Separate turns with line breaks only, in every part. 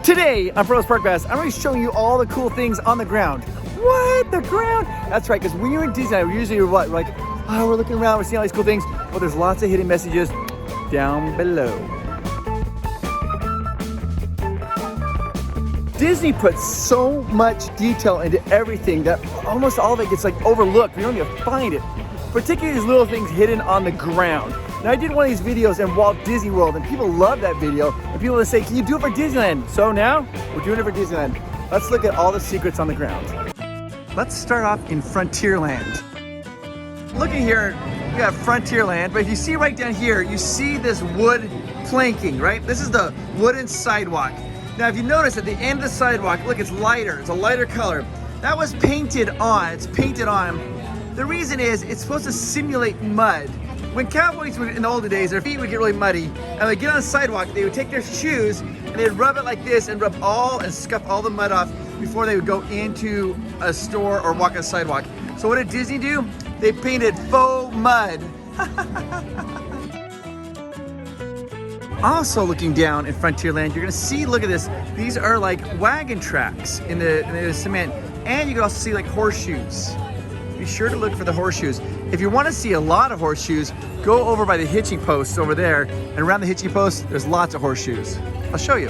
Today on Provost Park Pass, I'm going to be showing you all the cool things on the ground. What? The ground? That's right, because when you're in Disneyland, we're usually what? We're like, oh, we're looking around, we're seeing all these cool things. Well, there's lots of hidden messages down below. Disney puts so much detail into everything that almost all of it gets like overlooked. We don't even find it. Particularly these little things hidden on the ground. Now, I did one of these videos in Walt Disney World and people love that video. And people would say, can you do it for Disneyland? So now, we're doing it for Disneyland. Let's look at all the secrets on the ground. Let's start off in Frontierland. Looking here, we got Frontierland, but if you see right down here, you see this wood planking, right? This is the wooden sidewalk. Now, if you notice at the end of the sidewalk, look, it's lighter. It's a lighter color. That was painted on. It's painted on. The reason is it's supposed to simulate mud. When cowboys would, in the older days, their feet would get really muddy, and they get on the sidewalk, they would take their shoes and they'd rub it like this and rub all and scuff all the mud off before they would go into a store or walk on the sidewalk. So what did Disney do? They painted faux mud. Also looking down in Frontierland, you're gonna see, look at this, these are like wagon tracks in the cement, and you can also see like horseshoes. Be sure to look for the horseshoes. If you want to see a lot of horseshoes, go over by the hitching posts over there, and around the hitching posts, there's lots of horseshoes. I'll show you.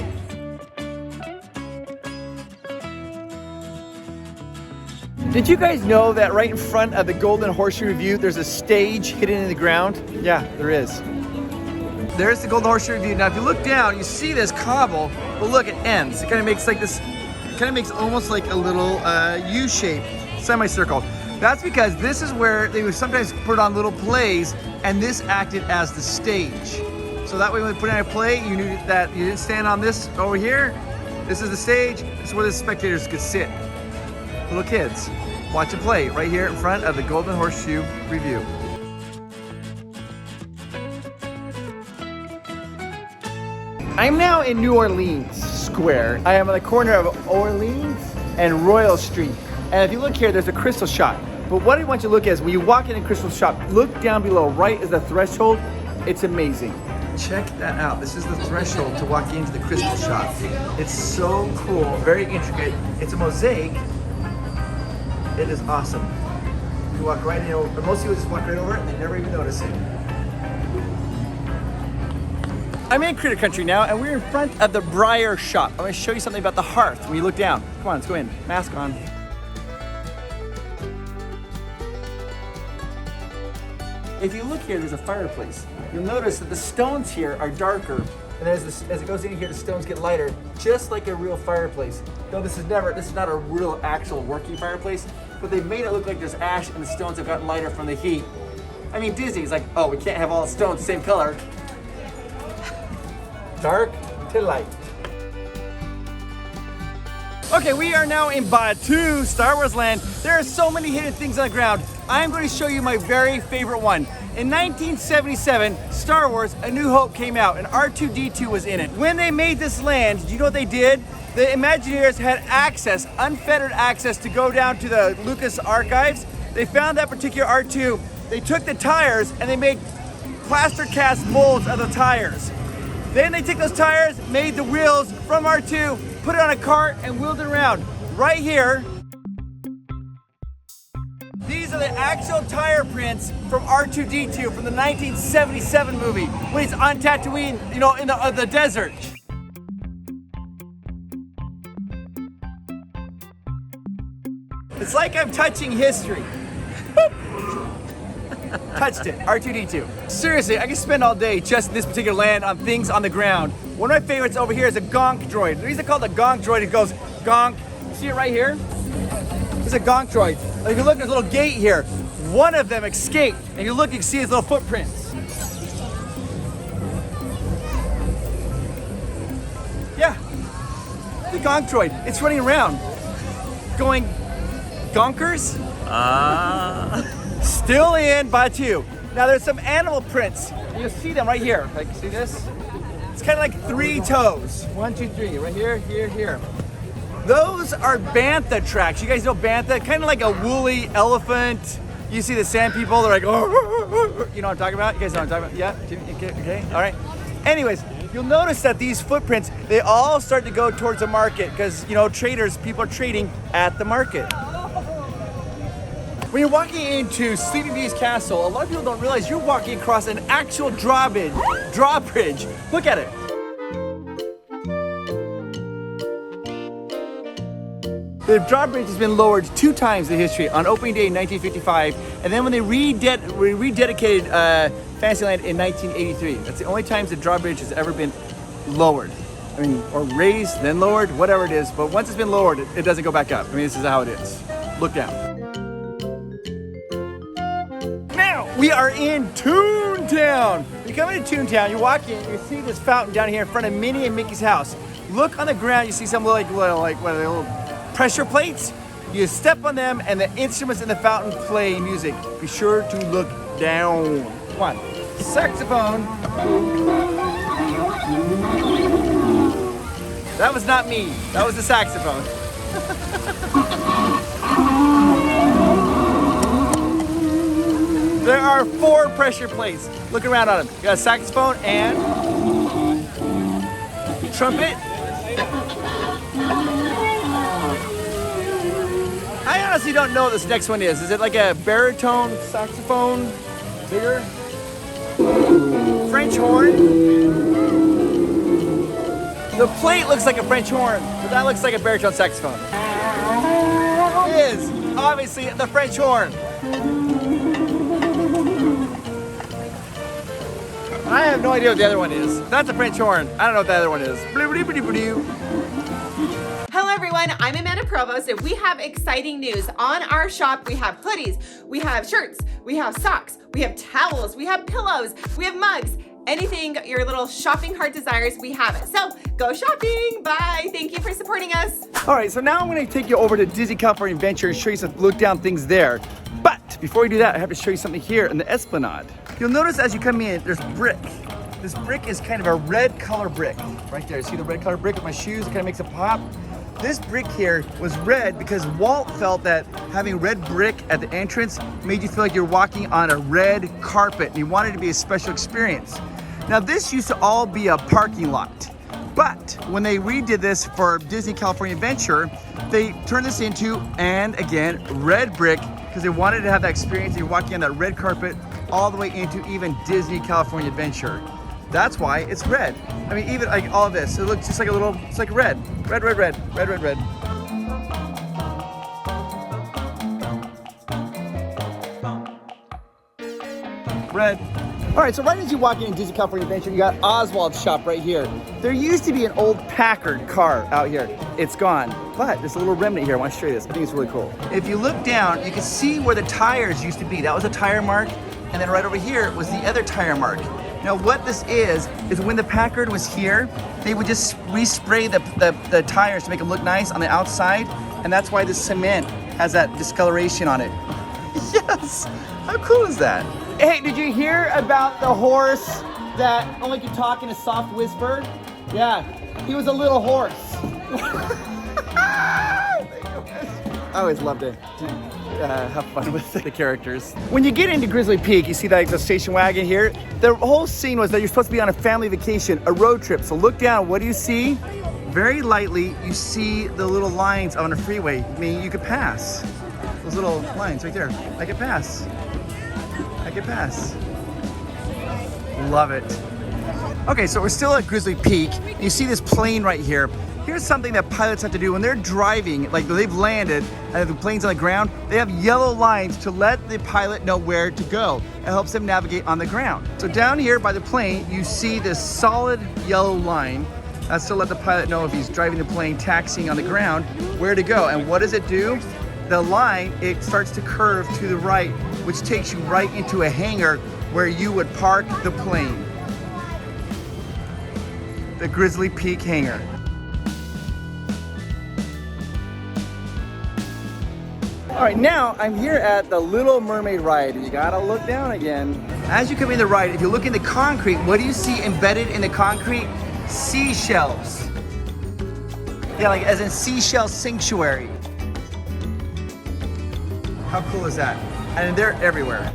Did you guys know that right in front of the Golden Horseshoe Review, there's a stage hidden in the ground? Yeah, there is. There's the Golden Horseshoe Review. Now, if you look down, you see this cobble, but look, it ends. It kind of makes like this, it kind of makes almost like a little U-shape, semicircle. That's because this is where they would sometimes put on little plays, and this acted as the stage. So that way when they put on a play, you knew that you didn't stand on this over here. This is the stage. This is where the spectators could sit. Little kids, watch a play right here in front of the Golden Horseshoe Review. I'm now in New Orleans Square. I am on the corner of Orleans and Royal Street. And if you look here, there's a crystal shop. But what I want you to look at is when you walk in a crystal shop, look down below, right is the threshold. It's amazing. Check that out. This is the threshold to walk into the crystal shop. It's so cool, very intricate. It's a mosaic. It is awesome. You walk right in, most people just walk right over it and they never even notice it. I'm in Critter Country now, and we're in front of the Briar Shop. I'm gonna show you something about the hearth when you look down. Come on, let's go in. Mask on. If you look here, there's a fireplace. You'll notice that the stones here are darker, and as it goes in here, the stones get lighter, just like a real fireplace. Though this is not a real actual working fireplace, but they've made it look like there's ash and the stones have gotten lighter from the heat. I mean, Disney's like, oh, we can't have all the stones the same color. Dark to light. Okay, we are now in Batuu, Star Wars Land. There are so many hidden things on the ground. I'm going to show you my very favorite one. In 1977, Star Wars A New Hope came out and R2-D2 was in it. When they made this land, do you know what they did? The Imagineers had access, unfettered access to go down to the Lucas archives. They found that particular R2. They took the tires and they made plaster cast molds of the tires. Then they took those tires, made the wheels from R2, put it on a cart and wheeled it around. Right here, these are the actual tire prints from R2-D2 from the 1977 movie when he's on Tatooine, you know, in the desert. It's like I'm touching history. Touched it, R2-D2. Seriously, I can spend all day just in this particular land on things on the ground. One of my favorites over here is a gonk droid. The reason I call it a gonk droid, it goes gonk. See it right here? It's a gonk droid. Like if you look, there's a little gate here. One of them escaped, and you look, you can see his little footprints. Yeah, the gonk droid. It's running around, going gonkers. Still in Batuu. Now there's some animal prints. You'll see them right here. Like, see this? It's kind of like 3 toes. 1, 2, 3. Right here, here, here. Those are bantha tracks. You guys know bantha? Kind of like a woolly elephant. You see the sand people, they're like, oh, you know what I'm talking about? You guys know what I'm talking about? Yeah? Okay, all right. Anyways, You'll notice that these footprints, they all start to go towards the market because, you know, traders, people are trading at the market. When you're walking into Sleeping Beauty's castle, a lot of people don't realize you're walking across an actual drawbridge. Look at it. The drawbridge has been lowered 2 times in history, on opening day in 1955, and then when they rededicated Fantasyland in 1983. That's the only times the drawbridge has ever been lowered. I mean, or raised, then lowered, whatever it is. But once it's been lowered, it doesn't go back up. I mean, this is how it is. Look down. Now, we are in Toontown. You come into Toontown, you walk in, you see this fountain down here in front of Minnie and Mickey's house. Look on the ground, you see some little pressure plates. You step on them and the instruments in the fountain play music. Be sure to look down. Come on. Saxophone. That was not me. That was the saxophone. There are 4 pressure plates. Look around on them. You got a saxophone and trumpet. I honestly don't know what this next one is. Is it like a baritone saxophone? Bigger? French horn? The plate looks like a French horn, but that looks like a baritone saxophone. It is obviously the French horn. I have no idea what the other one is. That's a French horn. I don't know what the other one is.
Hello everyone, I'm Amanda Provost, and we have exciting news. On our shop, we have hoodies, we have shirts, we have socks, we have towels, we have pillows, we have mugs. Anything your little shopping heart desires, we have it. So go shopping, bye. Thank you for supporting us.
All right, so now I'm gonna take you over to Disney California Adventure and show you some look down things there. But before we do that, I have to show you something here in the Esplanade. You'll notice as you come in, there's brick. This brick is kind of a red color brick. Right there, see the red color brick with my shoes? It kind of makes it pop. This brick here was red because Walt felt that having red brick at the entrance made you feel like you're walking on a red carpet, and he wanted it to be a special experience. Now this used to all be a parking lot, but when they redid this for Disney California Adventure, they turned this into, and again, red brick, because they wanted to have that experience. You're walking on that red carpet all the way into even Disney California Adventure. That's why it's red. I mean, even like all of this, it looks just like a little, it's like red. Red, red, red, red, red, red. Red. All right, so right as you walk in Disney California Adventure, you got Oswald's shop right here. There used to be an old Packard car out here. It's gone, but there's a little remnant here. I want to show you this. I think it's really cool. If you look down, you can see where the tires used to be. That was a tire mark, and then right over here was the other tire mark. Now what this is when the Packard was here, they would just respray the tires to make them look nice on the outside, and that's why the cement has that discoloration on it. Yes! How cool is that? Hey, did you hear about the horse that only could talk in a soft whisper? Yeah, he was a little horse. I always loved it. Have fun with the characters. When you get into Grizzly Peak, you see that the station wagon here. The whole scene was that you're supposed to be on a family vacation, a road trip. So look down, what do you see? Very lightly, you see the little lines on a freeway. I mean, you could pass. Those little lines right there. I could pass. I could pass. Love it. Okay, so we're still at Grizzly Peak. You see this plane right here. Here's something that pilots have to do when they're driving, like they've landed and the plane's on the ground, they have yellow lines to let the pilot know where to go. It helps them navigate on the ground. So down here by the plane, you see this solid yellow line. That's to let the pilot know if he's driving the plane, taxiing on the ground, where to go. And what does it do? The line, it starts to curve to the right, which takes you right into a hangar where you would park the plane. The Grizzly Peak hangar. All right, now I'm here at the Little Mermaid ride. You gotta look down again. As you come in the ride, if you look in the concrete, what do you see embedded in the concrete? Seashells. Yeah, like as in seashell sanctuary. How cool is that? And they're everywhere.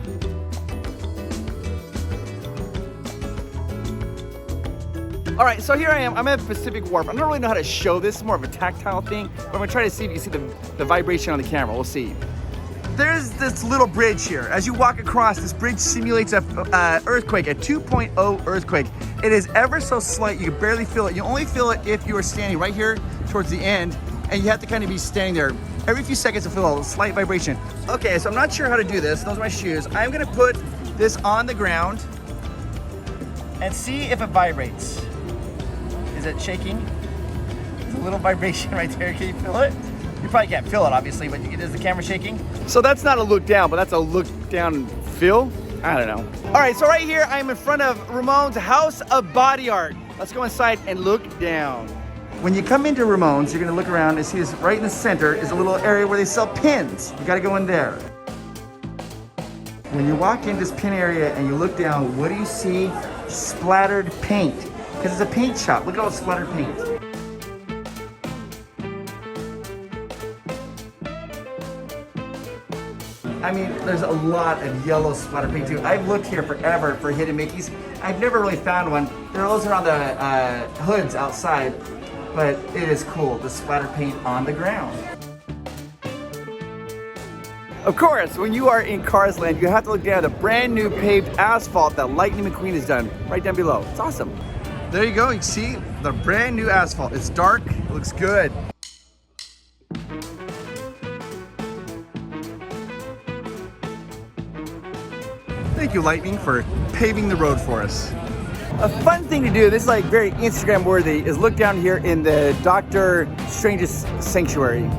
All right, so here I am. I'm at Pacific Wharf. I don't really know how to show this. It's more of a tactile thing, but I'm gonna try to see if you can see the vibration on the camera. We'll see. There's this little bridge here. As you walk across, this bridge simulates a earthquake, a 2.0 earthquake. It is ever so slight. You can barely feel it. You only feel it if you are standing right here towards the end, and you have to kind of be standing there. Every few seconds to feel a slight vibration. Okay, so I'm not sure how to do this. Those are my shoes. I'm gonna put this on the ground and see if it vibrates. Is it shaking? There's a little vibration right there. Can you feel it? You probably can't feel it, obviously, but is the camera shaking? So that's not a look down, but that's a look down feel? I don't know. All right, so right here, I'm in front of Ramon's House of Body Art. Let's go inside and look down. When you come into Ramon's, you're gonna look around and see this right in the center is a little area where they sell pins. You gotta go in there. When you walk in this pin area and you look down, what do you see? Splattered paint. Because it's a paint shop. Look at all the splattered paint. I mean, there's a lot of yellow splatter paint too. I've looked here forever for hidden Mickeys. I've never really found one. There are those around the hoods outside, but it is cool, the splatter paint on the ground. Of course, when you are in Carsland, you have to look down at the brand new paved asphalt that Lightning McQueen has done right down below. It's awesome. There you go, you see the brand new asphalt. It's dark, it looks good. Thank you, Lightning, for paving the road for us. A fun thing to do, this is like very Instagram worthy, is look down here in the Dr. Strange's sanctuary.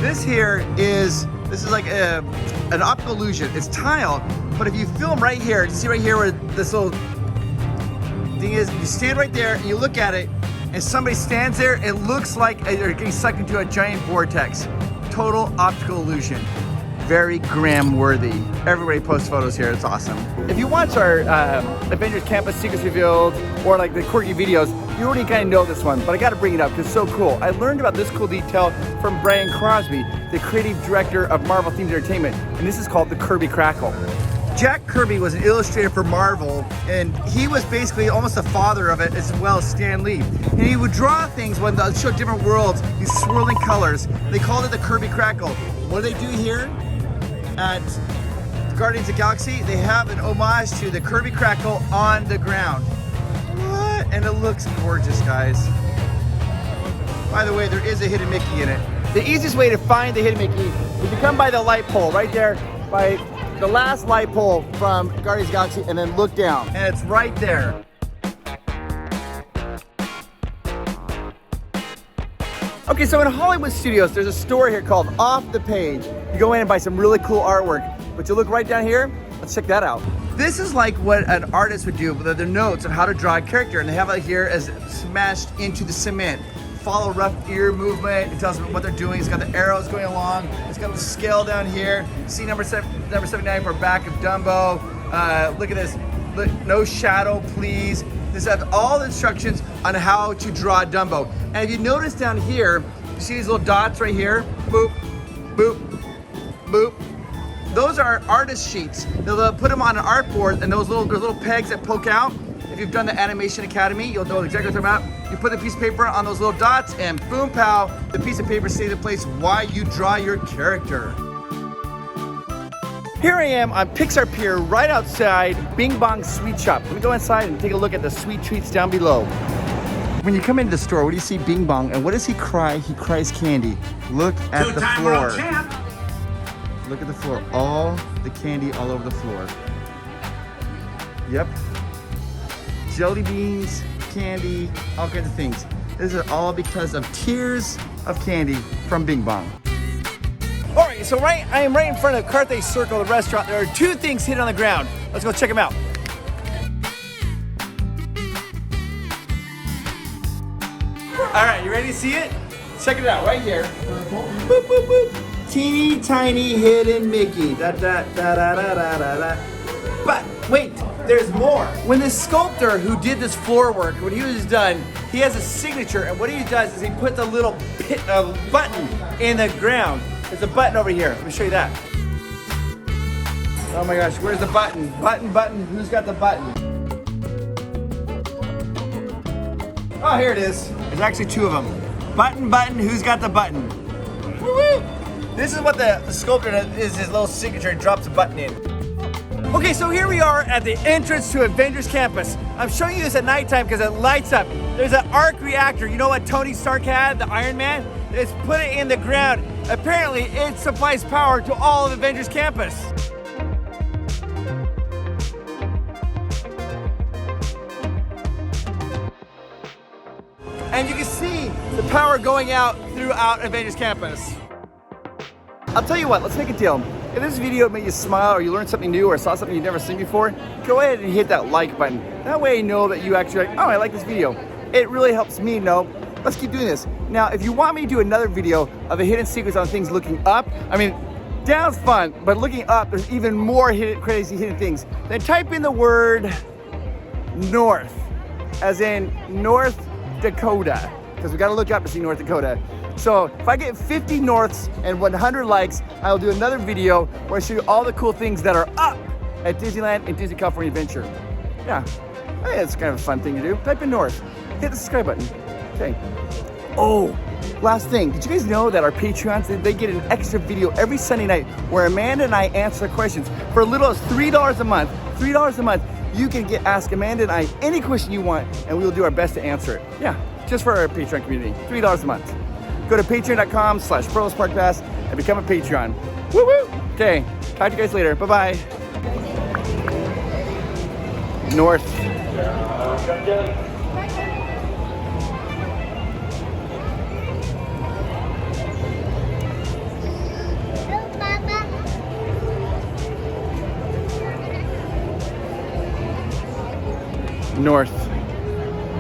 This is like an optical illusion. It's tile, but if you film right here, see right here where this little thing is, you stand right there and you look at it, and somebody stands there, it looks like they're getting sucked into a giant vortex. Total optical illusion. Very Graham worthy. Everybody posts photos here, it's awesome. If you watch our Avengers Campus Secrets Revealed or like the quirky videos, you already kind of know this one, but I gotta bring it up because it's so cool. I learned about this cool detail from Brian Crosby, the creative director of Marvel Themed Entertainment, and this is called the Kirby Crackle. Jack Kirby was an illustrator for Marvel, and he was basically almost the father of it, as well as Stan Lee. And he would draw things when they showed different worlds, these swirling colors. They called it the Kirby Crackle. What do they do here at Guardians of the Galaxy? They have an homage to the Kirby Crackle on the ground. What? And it looks gorgeous, guys. By the way, there is a hidden Mickey in it. The easiest way to find the hidden Mickey is to come by the light pole right there, by the last light pole from Guardians of the Galaxy, and then look down. And it's right there. Okay, so in Hollywood Studios, there's a store here called Off the Page. You go in and buy some really cool artwork, but you look right down here, let's check that out. This is like what an artist would do with their notes on how to draw a character, and they have it here as smashed into the cement. Follow rough ear movement, it tells them what they're doing. It's got the arrows going along, it's got the scale down here. See number 79 for back of Dumbo. Look at this, look, no shadow please. This has all the instructions on how to draw Dumbo. And if you notice down here, you see these little dots right here? Boop, boop, boop. Those are artist sheets. They'll put them on an artboard, and those little pegs that poke out. If you've done the Animation Academy, you'll know exactly what I'm talking about. You put the piece of paper on those little dots, and boom pow, the piece of paper stays in place while you draw your character. Here I am on Pixar Pier, right outside Bing Bong Sweet Shop. Let me go inside and take a look at the sweet treats down below. When you come into the store, what do you see? Bing Bong, and what does he cry? He cries candy. Look at the floor. Look at the floor, all the candy all over the floor. Yep. Jelly beans, candy, all kinds of things. This is all because of tiers of candy from Bing Bong. All right, so I am right in front of Carthay Circle, the restaurant. There are two things hidden on the ground. Let's go check them out. All right, you ready to see it? Check it out, right here. Boop, boop, boop. Teeny tiny hidden Mickey. Da, da, da, da, da, da, da, da. But wait, there's more. When the sculptor who did this floor work, when he was done, he has a signature, and what he does is he puts a little button in the ground. There's a button over here. Let me show you that. Oh my gosh, where's the button? Button, who's got the button? Oh, here it is. There's actually two of them. Button, button, who's got the button? Woo-woo! This is what the sculptor does, is his little signature. He drops a button in. Okay, so here we are at the entrance to Avengers Campus. I'm showing you this at nighttime because it lights up. There's an arc reactor. You know what Tony Stark had, the Iron Man? It's put it in the ground. Apparently, it supplies power to all of Avengers Campus. And you can see the power going out throughout Avengers Campus. I'll tell you what, let's make a deal. If this video made you smile or you learned something new or saw something you've never seen before, go ahead and hit that like button. That way I know that you actually like, oh, I like this video. It really helps me know. Let's keep doing this. Now, if you want me to do another video of the hidden secrets on things looking up, I mean, down's fun, but looking up, there's even more crazy hidden things. Then type in the word north, as in North Dakota, because we gotta look up to see North Dakota. So if I get 50 norths and 100 likes, I'll do another video where I show you all the cool things that are up at Disneyland and Disney California Adventure. Yeah, I think it's kind of a fun thing to do. Type in north, hit the subscribe button. Okay. Oh, last thing. Did you guys know that our Patreons, they get an extra video every Sunday night where Amanda and I answer questions for as little as $3 a month. $3 a month. You can ask Amanda and I any question you want, and we will do our best to answer it. Yeah, just for our Patreon community. $3 a month. Go to patreon.com/Provost Park Pass and become a Patreon. Woo woo! Okay, talk to you guys later. Bye-bye. North. North.